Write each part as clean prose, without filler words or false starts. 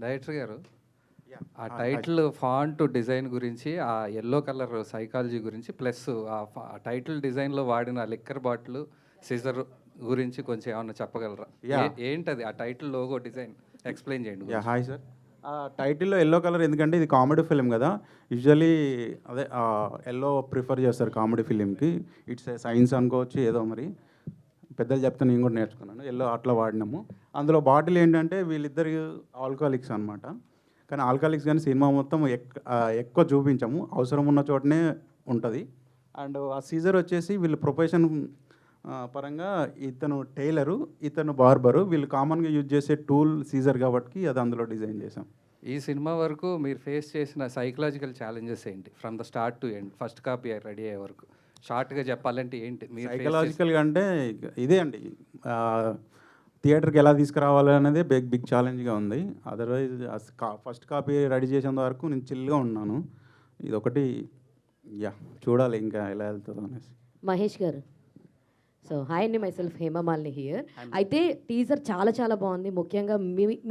Director గారు, ఆ hi. Title font design గురించి, ఆ యెల్లో కలర్ సైకాలజీ గురించి, ప్లస్ ఆ టైటిల్ డిజైన్‌లో వాడిన లిక్కర్ బాటిల్, సిజర్ గురించి కొంచెం ఏమన్నా చెప్పగలరా? ఏంటది ఆ టైటిల్ లోగో డిజైన్ ఎక్స్‌ప్లెయిన్ చేయండి కొంచెం. Hi sir. టైటిల్‌లో యెల్లో కలర్ ఎందుకంటే ఇది కామెడీ ఫిల్మ్ కదా! యూజువల్లీ అదే యెల్లో ప్రిఫర్ చేస్తారు కామెడీ ఫిల్మ్‌కి. ఇట్స్ ఏ సైన్స్ అనుకోవచ్చు ఏదో మరి. పెద్దలు చెప్తే నేను కూడా నేర్చుకున్నాను. యెల్లో అట్లా వాడినాము. అందులో బాటిల్ ఏంటంటే వీళ్ళిద్దరు ఆల్కహాలిక్స్ అనమాట. కానీ ఆల్కహాలిక్స్ కానీ సినిమా మొత్తం ఎక్కువ చూపించము. అవసరం ఉన్న చోటనే ఉంటది. అండ్ ఆ సీజర్ వచ్చేసి వీళ్ళు ప్రొఫెషన్ పరంగా ఇతను టైలరు, ఇతను బార్బరు. వీళ్ళు కామన్‌గా యూజ్ చేసే టూల్ సీజర్ కాబట్టి అది అందులో డిజైన్ చేసాం. ఈ సినిమా వరకు మీరు ఫేస్ చేసిన సైకలాజికల్ ఛాలెంజెస్ ఏంటి? From the start to end, first copy ready అయ్యే వరకు షార్ట్‌గా చెప్పాలంటే ఏంటి మీరు ఫేస్ చేసిన? సైకలాజికల్‌గా అంటే ఇదే అండి. థియేటర్‌కి ఎలా తీసుకురావాలి అనేదే బిగ్ బిగ్ ఛాలెంజ్‌గా ఉంది. అదర్‌వైజ్ ఫస్ట్ కాపీ రెడీ చేసేంత వరకు నేను చిల్‌గా ఉన్నాను. ఇదొకటి చూడాలి ఇంకా ఎలా వెళ్తుందో అనేసి. మహేష్ గారు. సో హాయ్ అండి, మైసెల్ఫ్ హేమమాలిని హియర్. అయితే టీజర్ చాలా చాలా బాగుంది. ముఖ్యంగా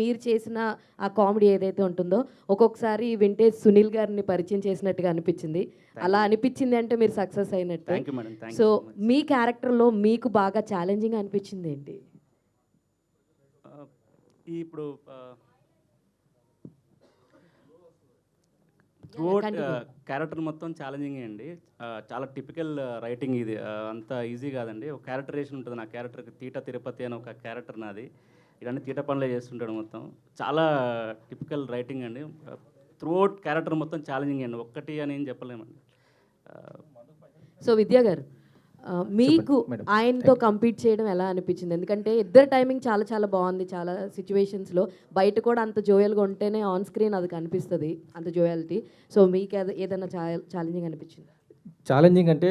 మీరు చేసిన ఆ కామెడీ ఏదైతే ఉంటుందో ఒక్కొక్కసారి వింటేజ్ సునీల్ గారిని పరిచయం చేసినట్టుగా అనిపించింది. అలా అనిపించింది అంటే మీరు సక్సెస్ అయినట్టు. Thank you madam, thank so you so much. మీ క్యారెక్టర్లో మీకు బాగా ఛాలెంజింగ్ అనిపించింది ఏంటి? ఇప్పుడు Yeah, త్రూఅవుట్ continue. క్యారెక్టర్ మొత్తం ఛాలెంజింగ్ అండి. చాలా టిపికల్ రైటింగ్ ఇది. అంత ఈజీ కాదండి. ఒక క్యారెక్టరేషన్ ఉంటుంది నా క్యారెక్టర్కి. తీట తిరుపతి అని ఒక క్యారెక్టర్ నాది. ఇలాంటి తీట పనులే చేస్తుంటాడు మొత్తం. చాలా టిపికల్ రైటింగ్ అండి. త్రూఅవుట్ క్యారెక్టర్ మొత్తం ఛాలెంజింగ్ అండి. ఒక్కటి అని ఏం చెప్పలేమండి. సో విద్యా గారు, మీకు మేడం. ఆయనతో కంపీట్ చేయడం ఎలా అనిపించింది? ఎందుకంటే ఇద్దరు టైమింగ్ చాలా చాలా బాగుంది. చాలా సిచ్యువేషన్స్లో బయట కూడా అంత జోయల్గా ఉంటేనే ఆన్ స్క్రీన్ అది కనిపిస్తుంది, అంత జోయాలిటీ. సో మీకు ఏదైనా ఛాలెంజింగ్ అనిపించింది? ఛాలెంజింగ్ అంటే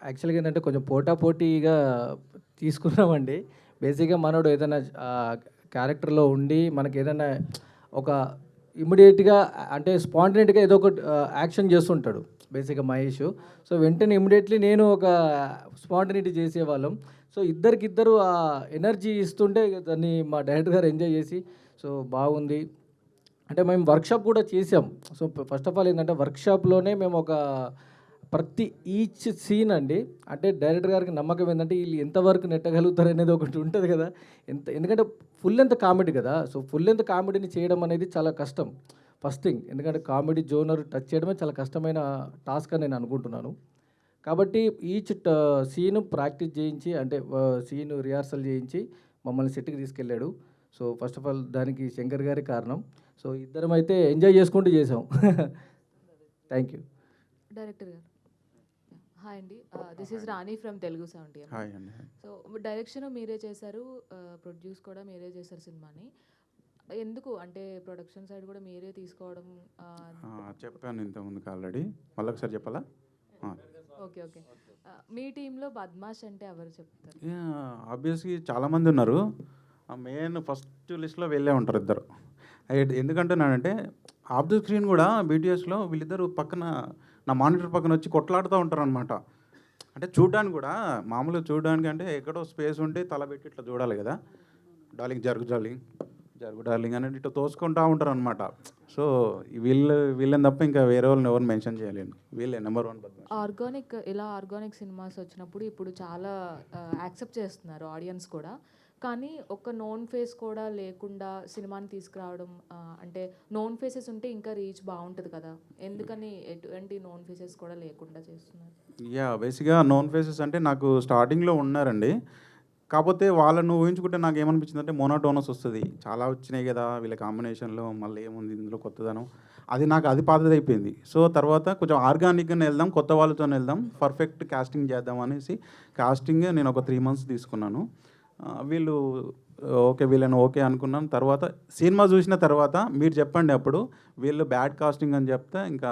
యాక్చువల్గా ఏంటంటే కొంచెం పోటాపోటీగా తీసుకున్నామండి. బేసిక్గా మనోడు ఏదైనా క్యారెక్టర్లో ఉండి మనకి ఏదైనా ఒక ఇమ్మీడియట్గా అంటే స్పాంటనేట్గా ఏదో ఒక యాక్షన్ చేస్తుంటాడు బేసిక్గా మహేష్. సో వెంటనే ఇమ్మీడియట్లీ నేను ఒక స్పాంటనిటీ చేసేవాళ్ళం. సో ఇద్దరికిద్దరు ఆ ఎనర్జీ ఇస్తుంటే దాన్ని మా డైరెక్టర్ గారు ఎంజాయ్ చేసి సో బాగుంది అంటే మేము వర్క్షాప్ కూడా చేసాం. సో ఫస్ట్ ఆఫ్ ఆల్ ఏంటంటే వర్క్షాప్లోనే మేము ఒక ప్రతి ఈచ్ సీన్ అండి, అంటే డైరెక్టర్ గారికి నమ్మకం ఏంటంటే వీళ్ళు ఎంతవరకు నెట్టగలుగుతారు అనేది ఒకటి ఉంటుంది కదా. ఎందుకంటే ఫుల్ లెంత్ కామెడీ కదా. సో ఫుల్ లెంత్ కామెడీని చేయడం అనేది చాలా కష్టం ఫస్ట్ థింగ్. ఎందుకంటే కామెడీ జోనర్ టచ్ చేయడమే చాలా కష్టమైన టాస్క్ అని నేను అనుకుంటున్నాను. కాబట్టి ఈచ్ సీను ప్రాక్టీస్ చేయించి అంటే సీను రిహార్సల్ చేయించి మమ్మల్ని సెట్కి తీసుకెళ్ళాడు. సో ఫస్ట్ ఆఫ్ ఆల్ దానికి శంకర్ గారి కారణం. సో ఇద్దరం అయితే ఎంజాయ్ చేసుకుంటూ చేసాం. Thank you. డైరెక్టర్ గారు, హాయ్ అండి. This is Rani from Telugu 70. Hi అండి. సో డైరెక్షన్ మీరే చేశారు, ప్రొడ్యూస్ కూడా మీరే చేశారు సినిమాని. ఎందుకు అంటే ప్రొడక్షన్ సైడ్ కూడా మీరే తీసుకోవడం? చెప్పాను ఇంతకుముందుకు ఆల్రెడీ. మళ్ళీ ఒకసారి చెప్పాలా? Okay okay. మీ టీంలో బద్మాష్ అంటే ఎవరు చెప్తారు? ఆబ్వియస్లీ చాలామంది ఉన్నారు. మెయిన్ ఫస్ట్ లిస్ట్లో వెళ్ళే ఉంటారు ఇద్దరు. ఎందుకంటున్నానంటే ఆఫ్ ద స్క్రీన్ కూడా బీటీఎస్లో వీళ్ళిద్దరు పక్కన నా మానిటర్ పక్కన వచ్చి కొట్లాడుతూ ఉంటారు అనమాట. అంటే చూడడానికి కూడా మామూలుగా చూడడానికి అంటే ఎక్కడో స్పేస్ ఉంటే తల పెట్టి ఇట్లా చూడాలి కదా. డార్లింగ్ జరుగు డార్లింగ్ జరుగు డార్లింగ్ అనేది ఇట్లా తోసుకుంటూ ఉంటారు అనమాట. సో వీళ్ళని తప్ప ఇంకా వేరే వాళ్ళని ఎవరు మెన్షన్ చేయలేను. వీళ్ళే నెంబర్ 1 బద్మాష్. ఆర్గానిక్ సినిమాస్ వచ్చినప్పుడు ఇప్పుడు చాలా యాక్సెప్ట్ చేస్తున్నారు ఆడియన్స్ కూడా. కానీ ఒక నోన్ ఫేస్ కూడా లేకుండా సినిమాని తీసుకురావడం, అంటే నోన్ ఫేసెస్ ఉంటే ఇంకా రీచ్ బాగుంటుంది కదా, ఎందుకని ఎటువంటి నోన్ ఫేసెస్ కూడా లేకుండా చేస్తున్నారు? బేసిక్గా నోన్ ఫేసెస్ అంటే నాకు స్టార్టింగ్లో ఉన్నారండి. కాకపోతే వాళ్ళను ఊహించుకుంటే నాకు ఏమనిపించింది అంటే మోనోటోనస్ వస్తుంది. చాలా వచ్చినాయి కదా వీళ్ళ కాంబినేషన్లో, మళ్ళీ ఏముంది ఇందులో కొత్తదనం, అది పాతది అయిపోయింది. సో తర్వాత కొంచెం ఆర్గానిక్గానే వెళ్దాం, కొత్త వాళ్ళతో వెళ్దాం, పర్ఫెక్ట్ కాస్టింగ్ చేద్దాం అనేసి కాస్టింగ్ నేను ఒక 3 months తీసుకున్నాను. వీళ్ళు వీళ్ళని ఓకే అనుకున్నాను. తర్వాత సినిమా చూసిన తర్వాత మీరు చెప్పండి అప్పుడు వీళ్ళు బ్యాడ్ కాస్టింగ్ అని చెప్తే ఇంకా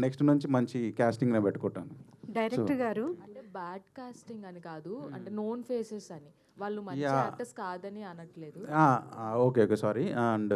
నెక్స్ట్ నుంచి మంచి కాస్టింగ్నే పెట్టుకుంటాను. డైరెక్టర్ గారు, అంటే బ్యాడ్ కాస్టింగ్ అని కాదు, అంటే నోన్ ఫేసెస్ అని. వాళ్ళు మంచి యాక్టర్స్ కాదని అనట్లేదు. Okay sorry. అండ్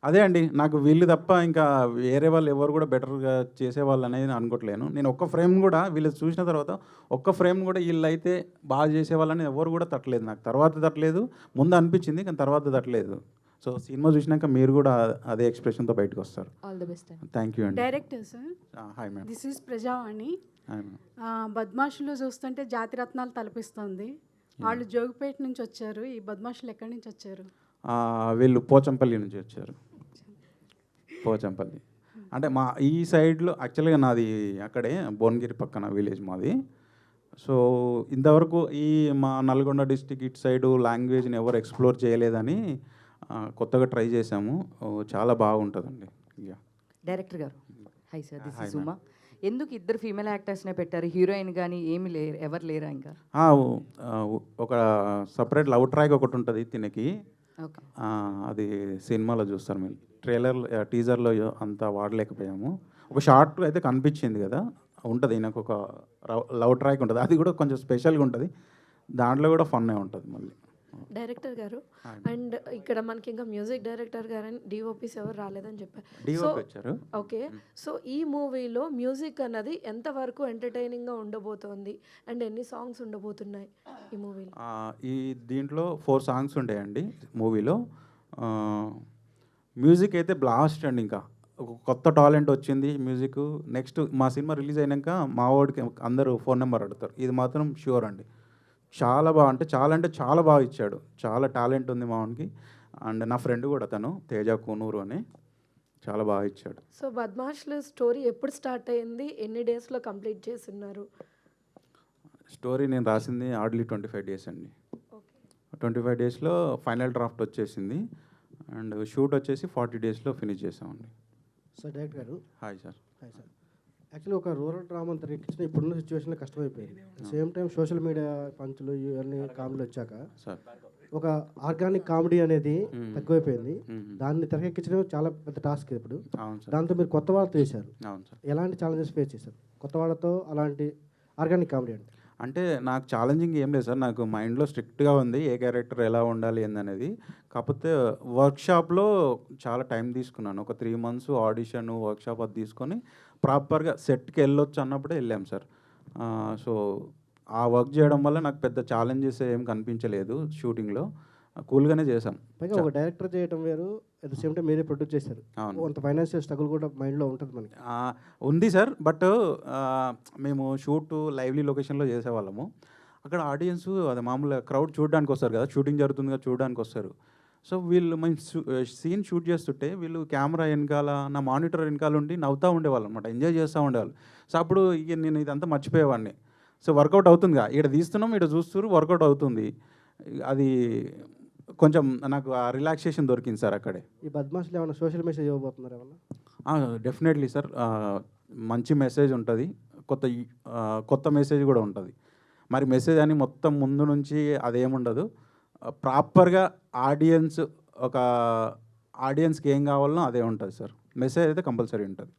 అదే అండి, నాకు వీళ్ళు తప్ప ఇంకా వేరే వాళ్ళు ఎవరు కూడా బెటర్గా చేసేవాళ్ళు అనేది అనుకోవట్లేను. నేను ఒక్క ఫ్రేమ్ కూడా వీళ్ళు చూసిన తర్వాత ఒక్క ఫ్రేమ్ కూడా వీళ్ళు అయితే బాగా చేసేవాళ్ళని ఎవరు కూడా తట్టలేదు. నాకు తర్వాత తట్టలేదు, ముందు అనిపించింది కానీ తర్వాత తట్టలేదు. సో సినిమా చూసినాక మీరు కూడా అదే ఎక్స్ప్రెషన్తో బయటకు వస్తారు. ఆల్ ది బెస్ట్ అండి. థ్యాంక్ యూ అండి. Director sir, hi ma'am. This is Prajavani. Hi ma'am. బద్మాషులు చూస్తుంటే జాతిరత్నాలు తలపిస్తుంది. వాళ్ళు జోగిపేట నుంచి వచ్చారు. ఈ బద్మాషులు ఎక్కడి నుంచి వచ్చారు? వీళ్ళు పోచంపల్లి నుంచి వచ్చారు. పోచంపల్లి అంటే మా ఈ సైడ్లో యాక్చువల్గా నాది అక్కడే భువనగిరి పక్కన విలేజ్ మాది. సో ఇంతవరకు ఈ మా నల్గొండ డిస్టిక్ ఇటు సైడు లాంగ్వేజ్ని ఎవరు ఎక్స్ప్లోర్ చేయలేదని కొత్తగా ట్రై చేసాము. చాలా బాగుంటుందండి. యా. డైరెక్టర్ గారు, high sir, this Hi, is Uma. ఎందుకు ఇద్దరు ఫీమేల్ యాక్టర్స్నే పెట్టారు? హీరోయిన్ కానీ ఏమి లేరు, ఎవరు లేరా ఇంకా? ఒక సపరేట్ లవ్ ట్రాక్ ఒకటి ఉంటుంది తినకి. ఓకే. అది సినిమాలో చూస్తారు మీరు. టీజర్లో అంతా వాడలేకపోయాము. ఒక షార్ట్ అయితే కనిపించింది కదా, ఉంటుంది. నాకు ఒక లవ్ ట్రాక్ ఉంటుంది, అది కూడా కొంచెం స్పెషల్గా ఉంటుంది. దాంట్లో కూడా ఫన్నే ఉంటుంది మళ్ళీ. డైరెక్టర్ గారు, అండ్ ఇక్కడ మనకి ఇంకా మ్యూజిక్ డైరెక్టర్ గారు అండ్ డిఓపీస్ ఎవరు రాలేదని చెప్పారు. డిఓపి వచ్చారు. ఓకే, సో ఈ మూవీలో మ్యూజిక్ అన్నది ఎంతవరకు ఎంటర్టైనింగ్గా ఉండబోతోంది అండ్ ఎన్ని సాంగ్స్ ఉండబోతున్నాయి ఈ మూవీలో? ఈ దీంట్లో 4 సాంగ్స్ ఉండేయండి మూవీలో. మ్యూజిక్ అయితే బ్లాస్ట్ అండి. ఇంకా ఒక కొత్త టాలెంట్ వచ్చింది మ్యూజిక్. నెక్స్ట్ మా సినిమా రిలీజ్ అయినాక మా వాడికి అందరూ ఫోన్ నెంబర్ అడుగుతారు, ఇది మాత్రం ష్యూర్ అండి. చాలా బాగా అంటే చాలా బాగా ఇచ్చాడు. చాలా టాలెంట్ ఉంది మా వానికి. అండ్ నా ఫ్రెండ్ కూడా తను తేజ కూనూరు అని, చాలా బాగా ఇచ్చాడు. సో బద్మాష్లు స్టోరీ ఎప్పుడు స్టార్ట్ అయింది, ఎన్ని డేస్లో కంప్లీట్ చేస్తున్నారు? స్టోరీ నేను రాసింది హార్డ్లీ 25 డేస్ అండి. 25 డేస్లో ఫైనల్ డ్రాఫ్ట్ వచ్చేసింది. అండ్ షూట్ వచ్చేసి 40 డేస్లో ఫినిష్ చేసామండి. సార్ డైరెక్టర్ గారు, hi sir. Hi sir. Actually ఒక రూరల్ డ్రామాని తెరకెక్కించిన ఇప్పుడున్న సిచ్యువేషన్లో కష్టమైపోయింది. సేమ్ టైం సోషల్ మీడియా పంచులు ఇవన్నీ కామెడీలు వచ్చాక సార్ ఒక ఆర్గానిక్ కామెడీ అనేది తక్కువైపోయింది. దాన్ని తెరకెక్కించడం చాలా పెద్ద టాస్క్ ఇప్పుడు. అవును సార్. దాంతో మీరు కొత్త వాళ్ళతో చేశారు. అవును సార్. ఎలాంటి ఛాలెంజెస్ ఫేస్ చేశారు కొత్త వాళ్ళతో అలాంటి ఆర్గానిక్ కామెడీ అంటే? అంటే నాకు ఛాలెంజింగ్ ఏం లేదు సార్. నాకు మైండ్లో స్ట్రిక్ట్గా ఉంది ఏ క్యారెక్టర్ ఎలా ఉండాలి ఏందనేది. కాకపోతే వర్క్షాప్లో చాలా టైం తీసుకున్నాను. ఒక 3 months ఆడిషన్ వర్క్షాప్ అది తీసుకొని ప్రాపర్గా సెట్కి వెళ్ళొచ్చు అన్నప్పుడే వెళ్ళాం సార్. సో ఆ వర్క్ చేయడం వల్ల నాకు పెద్ద ఛాలెంజెస్ ఏం కనిపించలేదు షూటింగ్లో. కూల్గానే చేసాం. పైగా ఒక డైరెక్టర్ చేయడం వేరు, అట్ ద సేమ్ టైం మీరే ప్రొడ్యూస్ చేశారు. అవును. కొంత ఫైనాన్షియల్ స్ట్రగుల్ కూడా మైండ్లో ఉంటుంది మనకి. ఉంది సార్. బట్ మేము షూట్ లైవ్లీ లొకేషన్లో చేసేవాళ్ళము. అక్కడ ఆడియన్స్ అది మామూలుగా క్రౌడ్ చూడడానికి వస్తారు కదా, షూటింగ్ జరుగుతుందిగా చూడడానికి వస్తారు. సో వీళ్ళు మేము సీన్ షూట్ చేస్తుంటే వీళ్ళు కెమెరా వెనకాల నా మానిటర్ వెనకాల ఉండి నవ్వుతూ ఉండేవాళ్ళు అనమాట, ఎంజాయ్ చేస్తూ ఉండేవాళ్ళు. సో అప్పుడు ఇక నేను ఇదంతా మర్చిపోయేవాడిని. సో వర్కౌట్ అవుతుందిగా, ఇక్కడ తీస్తున్నాం ఇక్కడ చూస్తున్నారు, వర్కౌట్ అవుతుంది. అది కొంచెం నాకు ఆ రిలాక్సేషన్ దొరికింది సార్ అక్కడే. ఈ బద్మాష్లు ఏమైనా సోషల్ మెసేజ్ ఇవ్వబోతున్నారు ఏమన్నా? Definitely sir. మంచి మెసేజ్ ఉంటుంది, కొత్త మెసేజ్ కూడా ఉంటుంది. మరి మెసేజ్ అని మొత్తం ముందు నుంచి అదేముండదు. ప్రాపర్గా ఆడియన్స్కి ఏం కావాలనో అదే ఉంటుంది సార్. మెసేజ్ అయితే కంపల్సరీ ఉంటుంది.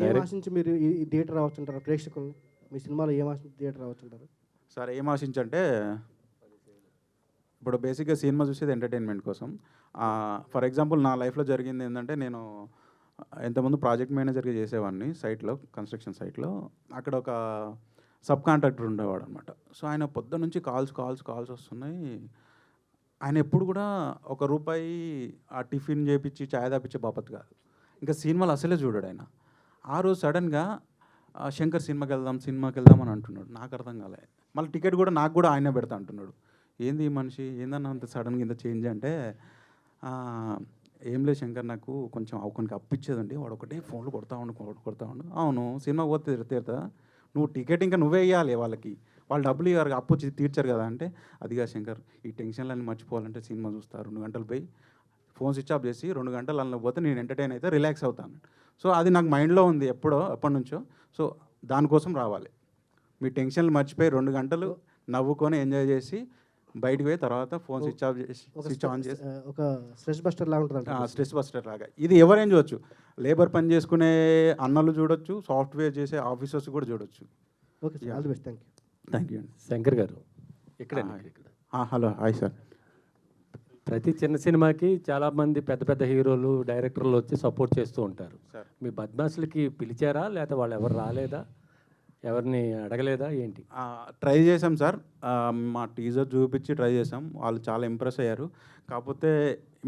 ఏం ఆశించి మీరు ఈ థియేటర్ రావచ్చుంటారు ప్రేక్షకులు? మీ సినిమాలో ఏం ఆశించి థియేటర్ రావచ్చుంటారు సార్? ఏం ఆశించంటే ఇప్పుడు బేసిక్గా సినిమా చూసేది ఎంటర్టైన్మెంట్ కోసం. ఫర్ ఎగ్జాంపుల్ నా లైఫ్లో జరిగింది ఏంటంటే, నేను ఎంతమంది ప్రాజెక్ట్ మేనేజర్గా చేసేవాడిని సైట్లో, కన్స్ట్రక్షన్ సైట్లో. అక్కడ ఒక సబ్ కాంట్రాక్టర్ ఉండేవాడు అనమాట. సో ఆయన పొద్దు నుంచి కాల్స్ వస్తున్నాయి. ఆయన ఎప్పుడు కూడా ₹1 ఆ టిఫిన్ చేపించి చాయ్ తాపించే బాపత్ కాదు. ఇంకా సినిమాలు అసలే చూడాడు ఆయన. ఆ రోజు సడన్గా శంకర్ సినిమాకి వెళ్దాం అని అంటున్నాడు. నాకు అర్థం కాలే. మళ్ళీ టికెట్ కూడా నాకు కూడా ఆయనే పెడతా అంటున్నాడు. ఏంది ఈ మనిషి, ఏందన్నా అంత సడన్గా ఇంత చేంజ్ అంటే, ఏం లేదు శంకర్, నాకు కొంచెం అవకానికి అప్పిచ్చేదండి, వాడు ఒకటే ఫోన్లు కొడతా ఉండు. అవును, సినిమా పోతే తీరుతా, నువ్వు టికెట్ ఇంకా నువ్వే ఇవ్వాలి వాళ్ళకి, వాళ్ళు డబ్బులు ఇవ్వరు, అప్పు తీర్చారు కదా అంటే, అదిగా శంకర్, ఈ టెన్షన్లన్నీ మర్చిపోవాలంటే సినిమా చూస్తా 2 గంటలు పోయి ఫోన్ స్విచ్ ఆఫ్ చేసి 2 గంటలు అలా పోతే నేను ఎంటర్టైన్ అయితే రిలాక్స్ అవుతాను. సో అది నాకు మైండ్లో ఉంది ఎప్పటి నుంచో. సో దానికోసం రావాలి. మీ టెన్షన్లు మర్చిపోయి 2 గంటలు నవ్వుకొని ఎంజాయ్ చేసి బయటికి పోయి తర్వాత ఫోన్ స్విచ్ ఆన్ చేసి ఒక స్ట్రెస్ బస్టర్ లాగా ఉంటుంది. స్ట్రెస్ బస్టర్ లాగా ఇది ఎవరైనా చూడొచ్చు. లేబర్ పని చేసుకునే అన్నలు చూడొచ్చు, సాఫ్ట్వేర్ చేసే ఆఫీసర్స్ కూడా చూడొచ్చు. Okay sir, all the best. Thank you అండి. శంకర్ గారు ఇక్కడ హలో, హాయ్ సార్. ప్రతి చిన్న సినిమాకి చాలామంది పెద్ద హీరోలు డైరెక్టర్లు వచ్చి సపోర్ట్ చేస్తూ ఉంటారు. సార్ మీ బద్మాసులకి పిలిచారా, లేకపోతే వాళ్ళు ఎవరు రాలేదా? ఎవరిని అడగలేదా ఏంటి? ట్రై చేసాం సార్. మా టీజర్ చూపించి ట్రై చేసాం. వాళ్ళు చాలా ఇంప్రెస్ అయ్యారు. కాకపోతే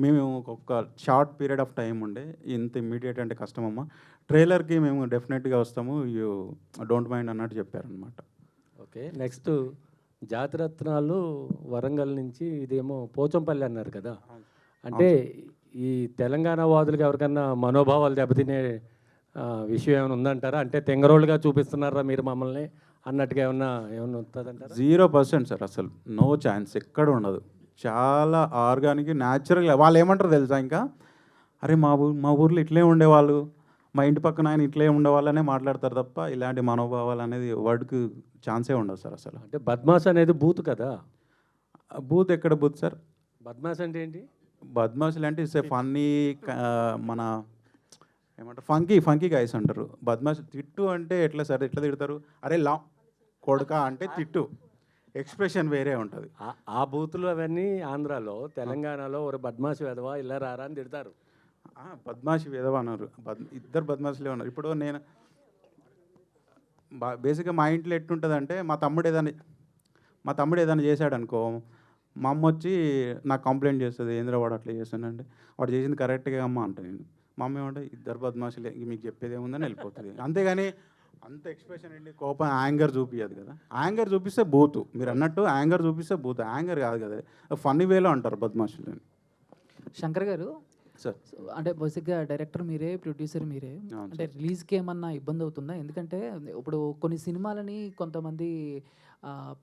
మేము ఒక షార్ట్ పీరియడ్ ఆఫ్ టైం ఉండే, ఇంత ఇమ్మీడియట్ అంటే కష్టమమ్మా, ట్రైలర్కి మేము డెఫినెట్గా వస్తాము, యూ డోంట్ మైండ్ అన్నట్టు చెప్పారనమాట. ఓకే, నెక్స్ట్ జాతిరత్నాలు వరంగల్ నుంచి, ఇదేమో పోచంపల్లి అన్నారు కదా. అంటే ఈ తెలంగాణ వాదులకు ఎవరికన్నా మనోభావాలు దెబ్బతినే విషయం ఏమైనా ఉందంటారా? అంటే తెంగరోళ్ళుగా చూపిస్తున్నారా మీరు మమ్మల్ని అన్నట్టుగా ఏమన్నా ఉంటుందంటారా? 0% సార్, అసలు నో ఛాన్స్, ఎక్కడ ఉండదు. చాలా ఆర్గానిక్, న్యాచురల్గా. వాళ్ళు ఏమంటారు తెలుసా, ఇంకా అరే మా ఊర్లో ఇట్లే ఉండేవాళ్ళు, మా ఇంటి పక్కన ఆయన ఇట్లే ఉండేవాళ్ళనే మాట్లాడతారు తప్ప ఇలాంటి మనోభావాలు అనేది వర్డ్కి ఛాన్సే ఉండదు సార్ అసలు. అంటే బద్మాస్ అనేది బూత్ కదా. బూత్ ఎక్కడ బూత్ సార్? బద్మాస్ అంటే ఏంటి? బద్మాసులు అంటే ఇట్స్ ఏ ఫన్నీ, మన ఏమంటారు, ఫంకీ గైస్ అంటారు. బద్మాస్ తిట్టు అంటే ఎట్లా సార్, ఎట్లా తిడతారు? అరే లా కొడుక అంటే తిట్టు, ఎక్స్ప్రెషన్ వేరే ఉంటుంది. ఆ బూతులు అవన్నీ ఆంధ్రాలో, తెలంగాణలో ఒక బద్మాస్ వెధవా ఇలా రారా అని తిడతారు. బద్మాషి వేదవా అన్నారు. ఇద్దరు బద్మాసులే ఉన్నారు. ఇప్పుడు నేను బేసిక్గా మా ఇంట్లో ఎట్టుంటుందంటే, మా తమ్ముడు ఏదైనా చేశాడు అనుకో, మా అమ్మ వచ్చి నాకు కంప్లైంట్ చేస్తుంది, ఏంద్ర వాడు అట్లా చేస్తానంటే, వాడు చేసింది కరెక్ట్గా అమ్మ అంట. నేను మా అమ్మ ఏమంటే, ఇద్దరు బద్మాషులే, మీకు చెప్పేది ఏముందని వెళ్ళిపోతుంది. అంతేగాని అంత ఎక్స్ప్రెషన్ ఏంటి, కోపం, యాంగర్ చూపించదు కదా. యాంగర్ చూపిస్తే బూతు, మీరు అన్నట్టు యాంగర్ చూపిస్తే బూతు, యాంగర్ కాదు కదా, ఫన్నీ వేలో అంటారు బద్మాషులు. శంకర్ గారు సార్, అంటే బేసిక్గా డైరెక్టర్ మీరే, ప్రొడ్యూసర్ మీరే, అంటే రిలీజ్కి ఏమన్నా ఇబ్బంది అవుతుందా? ఎందుకంటే ఇప్పుడు కొన్ని సినిమాలని కొంతమంది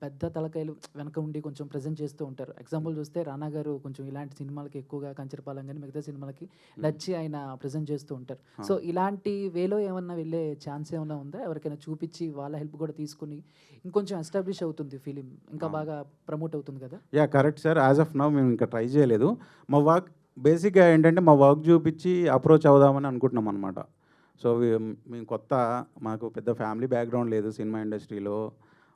పెద్ద తలకాయలు వెనక ఉండి కొంచెం ప్రజెంట్ చేస్తూ ఉంటారు. ఎగ్జాంపుల్ చూస్తే రానా గారు కొంచెం ఇలాంటి సినిమాలకి ఎక్కువగా కంచరపాలెం కానీ మిగతా సినిమాలకి నచ్చి ఆయన ప్రజెంట్ చేస్తూ ఉంటారు. సో ఇలాంటి వేలో ఏమన్నా వెళ్ళే ఛాన్స్ ఏమైనా ఉందా? ఎవరికైనా చూపించి వాళ్ళ హెల్ప్ కూడా తీసుకుని ఇంకొంచెం ఎస్టాబ్లిష్ అవుతుంది ఫిలిం, ఇంకా బాగా ప్రమోట్ అవుతుంది కదా? Yeah, correct sir. As of now మేము ఇంకా ట్రై చేయలేదు. మా వర్క్ బేసిక్గా ఏంటంటే, మా వర్క్ చూపించి అప్రోచ్ అవుదామని అనుకుంటున్నాం అనమాట. సో మేము కొత్త, మాకు పెద్ద ఫ్యామిలీ బ్యాక్గ్రౌండ్ లేదు సినిమా ఇండస్ట్రీలో.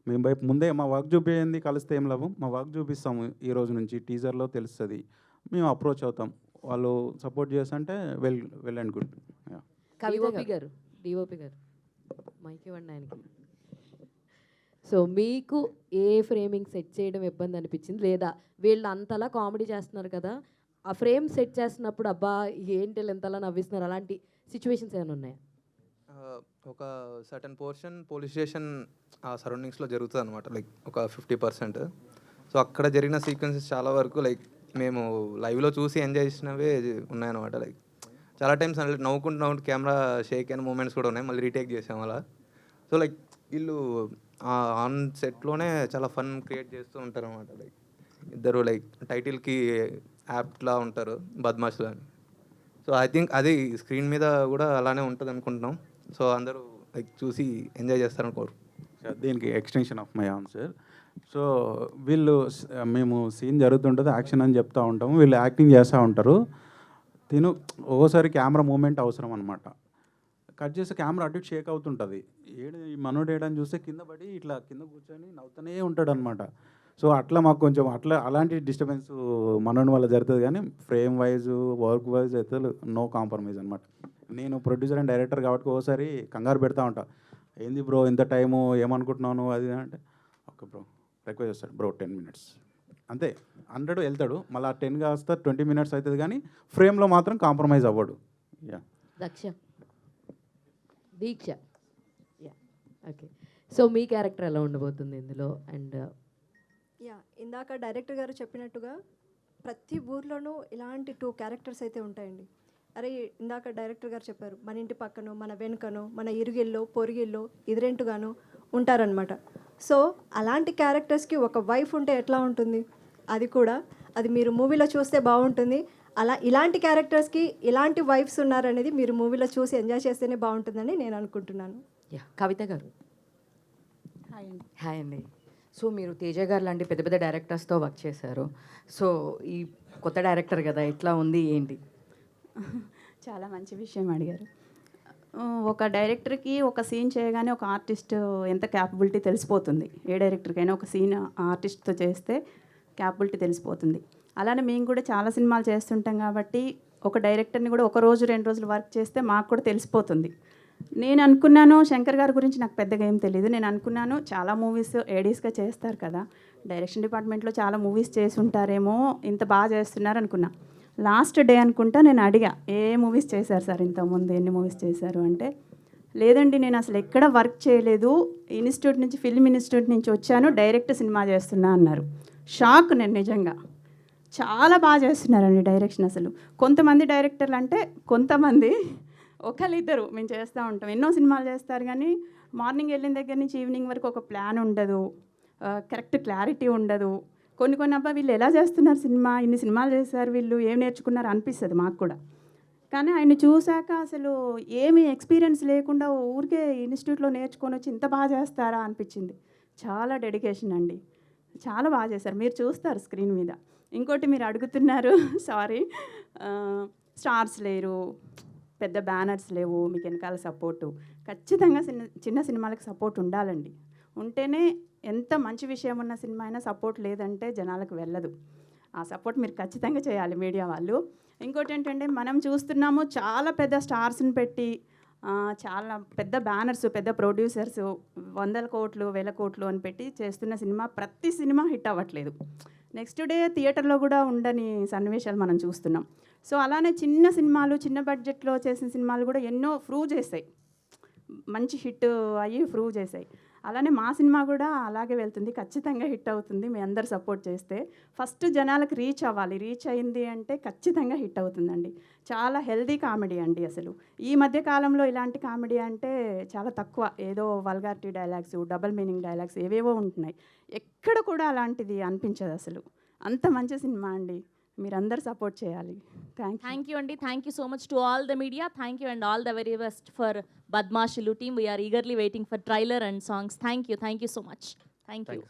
మేము ముందే మా వర్క్ చూపించింది, కలిస్తే ఏం లాభం, మా వర్క్ చూపిస్తాము ఈ రోజు నుంచి, టీజర్లో తెలుస్తుంది, మేము అప్రోచ్ అవుతాం. వాళ్ళు సపోర్ట్ చేస్తుంటే వెల్ అండ్ గుడ్. డిఓపి గారు మైక్ ఇవ్వండి ఆయనకి. సో మీకు ఏ ఫ్రేమింగ్ సెట్ చేయడం ఇబ్బంది అనిపించింది, లేదా వీళ్ళు అంతలా కామెడీ చేస్తున్నారు కదా, ఆ ఫ్రేమ్ సెట్ చేస్తున్నప్పుడు అబ్బా ఏంటి ఇంతలా నవ్విస్తున్నారు, అలాంటి సిచ్యువేషన్స్ ఏమైనా ఉన్నాయా? ఒక సర్టన్ పోర్షన్ పోలీస్ స్టేషన్ ఆ సరౌండింగ్స్లో జరుగుతుంది అనమాట, లైక్ ఒక 50%. సో అక్కడ జరిగిన సీక్వెన్సెస్ చాలా వరకు లైక్ మేము లైవ్లో చూసి ఎంజాయ్ చేసినవే ఉన్నాయన్నమాట. లైక్ చాలా టైమ్స్ నవ్వుకుంటూ కెమెరా షేక్ అయిన మూమెంట్స్ కూడా ఉన్నాయి, మళ్ళీ రీటేక్ చేసాం అలా. సో లైక్ వీళ్ళు ఆన్ సెట్లోనే చాలా ఫన్ క్రియేట్ చేస్తూ ఉంటారు అనమాట. లైక్ ఇద్దరు లైక్ టైటిల్కి యాప్ట్లా ఉంటారు, బద్మాష్లు అని. సో ఐ థింక్ అది స్క్రీన్ మీద కూడా అలానే ఉంటుంది అనుకుంటున్నాం. సో అందరూ లైక్ చూసి ఎంజాయ్ చేస్తారనుకోరు. దీనికి extension of my answer. So వీళ్ళు మేము సీన్ జరుగుతుంటుంది, యాక్షన్ అని చెప్తూ ఉంటాము, వీళ్ళు యాక్టింగ్ చేస్తూ ఉంటారు. ఒక్కోసారి కెమెరా మూమెంట్ అవసరం అనమాట. కట్ చేస్తే కెమెరా అటు ఇటు షేక్ అవుతుంటుంది. ఈ మనోడు ఏడని చూస్తే కింద పడి ఇట్లా కింద కూర్చొని నవ్వుతూనే ఉంటాడు అనమాట. సో అట్లా మాకు కొంచెం అలాంటి డిస్టర్బెన్స్ మనోని వల్ల జరుగుతుంది. కానీ ఫ్రేమ్ వైజ్, వర్క్ వైజ్ అయితే నో కాంప్రమైజ్ అనమాట. నేను ప్రొడ్యూసర్ అండ్ డైరెక్టర్ కాబట్టి ఒకసారి కంగారు పెడతా ఉంటా, ఏంది బ్రో ఇంత టైము, ఏమనుకుంటున్నాను అది అంటే, ఓకే బ్రో రిక్వెస్ట్ చేస్తాడు, బ్రో 10 minutes అంతే, 100 వెళ్తాడు, మళ్ళీ 10 కాస్త 20 minutes అవుతుంది. కానీ ఫ్రేమ్లో మాత్రం కాంప్రమైజ్ అవ్వడు. Yeah, Deeksha. Yeah, okay. So మీ క్యారెక్టర్ ఎలా ఉండబోతుంది ఇందులో? అండ్ ఇందాక డైరెక్టర్ గారు చెప్పినట్టుగా ప్రతి ఊర్లోనూ ఇలాంటి 2 క్యారెక్టర్స్ అయితే ఉంటాయండి. అరే ఇందాక డైరెక్టర్ గారు చెప్పారు, మన ఇంటి పక్కనో, మన వెనుకనో, మన ఇరుగిల్లో, పొరుగిల్లో, ఎదురెంటుగాను ఉంటారనమాట. సో అలాంటి క్యారెక్టర్స్కి ఒక వైఫ్ ఉంటే ఎట్లా ఉంటుంది, అది మీరు మూవీలో చూస్తే బాగుంటుంది. ఇలాంటి క్యారెక్టర్స్కి ఇలాంటి వైఫ్స్ ఉన్నారనేది మీరు మూవీలో చూసి ఎంజాయ్ చేస్తేనే బాగుంటుందని నేను అనుకుంటున్నాను. కవిత గారు. హాయ్ అండి. సో మీరు తేజ గారు లాంటి పెద్ద పెద్ద డైరెక్టర్స్తో వర్క్ చేశారు. సో ఈ కొత్త డైరెక్టర్ కదా, ఎట్లా ఉంది ఏంటి? చాలా మంచి విషయం అడిగారు. ఒక డైరెక్టర్కి ఒక సీన్ చేయగానే ఒక ఆర్టిస్ట్ ఎంత క్యాపబిలిటీ తెలిసిపోతుంది. ఏ డైరెక్టర్కైనా ఒక సీన్ ఆర్టిస్ట్తో చేస్తే క్యాపబిలిటీ తెలిసిపోతుంది. అలానే మేము కూడా చాలా సినిమాలు చేస్తుంటాం కాబట్టి ఒక డైరెక్టర్ని కూడా 1 రోజు 2 రోజులు వర్క్ చేస్తే మాకు కూడా తెలిసిపోతుంది. నేను అనుకున్నాను శంకర్ గారి గురించి నాకు పెద్దగా ఏం తెలియదు. నేను అనుకున్నాను చాలా మూవీస్ ఏడీస్గా చేస్తారు కదా, డైరెక్షన్ డిపార్ట్మెంట్లో చాలా మూవీస్ చేసి ఉంటారేమో, ఇంత బాగా చేస్తున్నారు అనుకున్నా. లాస్ట్ డే అనుకుంటా నేను అడిగా, ఏ మూవీస్ చేశారు సార్ ఇంతకుముందు, ఎన్ని మూవీస్ చేశారు అంటే, లేదండి నేను అసలు ఎక్కడ వర్క్ చేయలేదు, ఇన్స్టిట్యూట్ నుంచి ఫిల్మ్ ఇన్స్టిట్యూట్ నుంచి వచ్చాను, డైరెక్ట్ సినిమా చేస్తున్నా అన్నారు. షాక్ నేను నిజంగా. చాలా బాగా చేస్తున్నారండి డైరెక్షన్. అసలు కొంతమంది డైరెక్టర్లు అంటే కొంతమంది ఒకళ్ళిద్దరు మేము చేస్తూ ఉంటాం, ఎన్నో సినిమాలు చేస్తారు కానీ మార్నింగ్ వెళ్ళిన దగ్గర నుంచి ఈవినింగ్ వరకు ఒక ప్లాన్ ఉండదు, కరెక్ట్ క్లారిటీ ఉండదు. కొన్ని అబ్బా వీళ్ళు ఎలా చేస్తున్నారు సినిమా, ఇన్ని సినిమాలు చేశారు వీళ్ళు, ఏం నేర్చుకున్నారు అనిపిస్తుంది మాకు కూడా. కానీ ఆయన చూశాక అసలు ఏమీ ఎక్స్పీరియన్స్ లేకుండా ఊరికే ఇన్స్టిట్యూట్లో నేర్చుకొని వచ్చి ఇంత బాగా చేస్తారా అనిపించింది. చాలా డెడికేషన్ అండి, చాలా బాగా చేశారు. మీరు చూస్తారు స్క్రీన్ మీద. ఇంకోటి మీరు అడుగుతున్నారు సారీ, స్టార్స్ లేరు, పెద్ద బ్యానర్స్ లేవు, మీకు వెనకాల సపోర్టు. ఖచ్చితంగా చిన్న సినిమాలకు సపోర్ట్ ఉండాలండి. ఉంటేనే ఎంత మంచి విషయం ఉన్న సినిమా అయినా సపోర్ట్ లేదంటే జనాలకు వెళ్ళదు. ఆ సపోర్ట్ మీరు ఖచ్చితంగా చేయాలి మీడియా వాళ్ళు. ఇంకోటి ఏంటంటే మనం చూస్తున్నాము చాలా పెద్ద స్టార్స్ని పెట్టి చాలా పెద్ద బ్యానర్స్, పెద్ద ప్రొడ్యూసర్స్ 100 కోట్లు 1000 కోట్లు అని పెట్టి చేస్తున్న సినిమా, ప్రతి సినిమా హిట్ అవ్వట్లేదు. నెక్స్ట్ డే థియేటర్లో కూడా ఉండని సన్నివేశాలు మనం చూస్తున్నాం. సో అలానే చిన్న సినిమాలు, చిన్న బడ్జెట్లో చేసిన సినిమాలు కూడా ఎన్నో ప్రూవ్ చేశాయి, మంచి హిట్ అయ్యి ప్రూవ్ చేశాయి. అలానే మా సినిమా కూడా అలాగే వెళ్తుంది, ఖచ్చితంగా హిట్ అవుతుంది మీ అందరు సపోర్ట్ చేస్తే. ఫస్ట్ జనాలకు రీచ్ అవ్వాలి, రీచ్ అయింది అంటే ఖచ్చితంగా హిట్ అవుతుందండి. చాలా హెల్దీ కామెడీ అండి. అసలు ఈ మధ్య కాలంలో ఇలాంటి కామెడీ అంటే చాలా తక్కువ, ఏదో vulgarity dialogues, double meaning dialogues ఏవేవో ఉంటున్నాయి. ఎక్కడ కూడా అలాంటిది అనిపించదు అసలు. అంత మంచి సినిమా అండి, మీరందరూ సపోర్ట్ చేయాలి. థ్యాంక్ యూ అండి. Thank you so much to all the media. Thank you and all the very best for బద్మాషులు team. We're eagerly waiting for trailer and songs. Thank you so much. Thank you.